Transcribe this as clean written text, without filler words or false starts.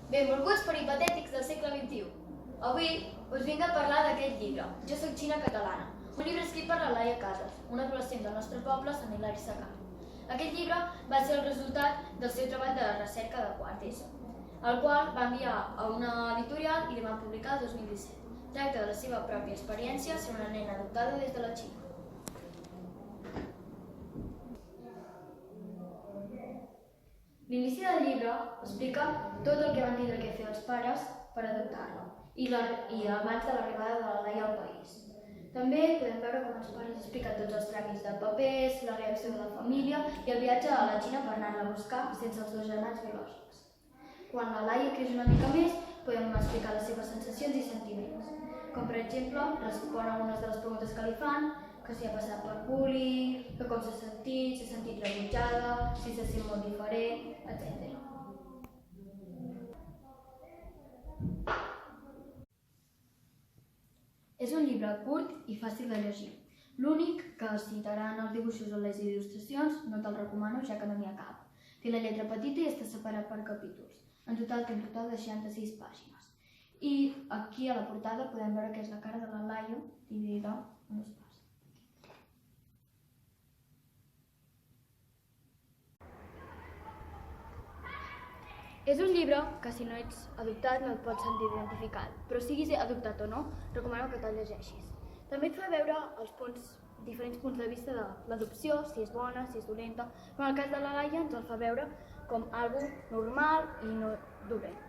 Benvolguts peripatètics del segle XXI. Avui us vinc a parlar d'aquest llibre, Jo soc Xina catalana, un llibre escrit per la Laia Casas, una adolescent del nostre poble, Sant Hilari Sacalm. Aquest llibre va ser el resultat del seu treball de recerca de quart ESO, el qual va enviar a una editorial i li van publicar el 2017. Tracta de la seva pròpia experiència ser una nena adoptada des de la Xina. L'inici del llibre explica tot el que van tindre que fer els pares per adoptar-la i abans de l'arribada de la Laia al país. També podem veure com els pares expliquen tots els tràmits de papers, la reacció de la família i el viatge a la Xina per anar-la a buscar sense els dos germans biològics. Quan la Laia creix una mica més, podem explicar les seves sensacions i sentiments, com per exemple respon a algunes de les preguntes que li fan, que si ha passat per bullying, que com s'ha sentit rebutjada, si se sent molt diferent, etc. És un llibre curt i fàcil de llegir. L'únic que citaran els dibuixos o les il·lustracions no te'l recomano, ja que no n'hi ha cap. Té la lletra petita i està separat per capítols. En total té un total de 66 pàgines. I aquí a la portada podem veure que és la cara de la Laia dividida en dues parts. És un llibre que si no ets adoptat no et pots sentir identificat, però siguis adoptat o no, recomano que te'l llegeixis. També et fa veure els diferents punts de vista de l'adopció, si és bona, si és dolenta, però en el cas de la Laia ens el fa veure com algo normal i no dolent.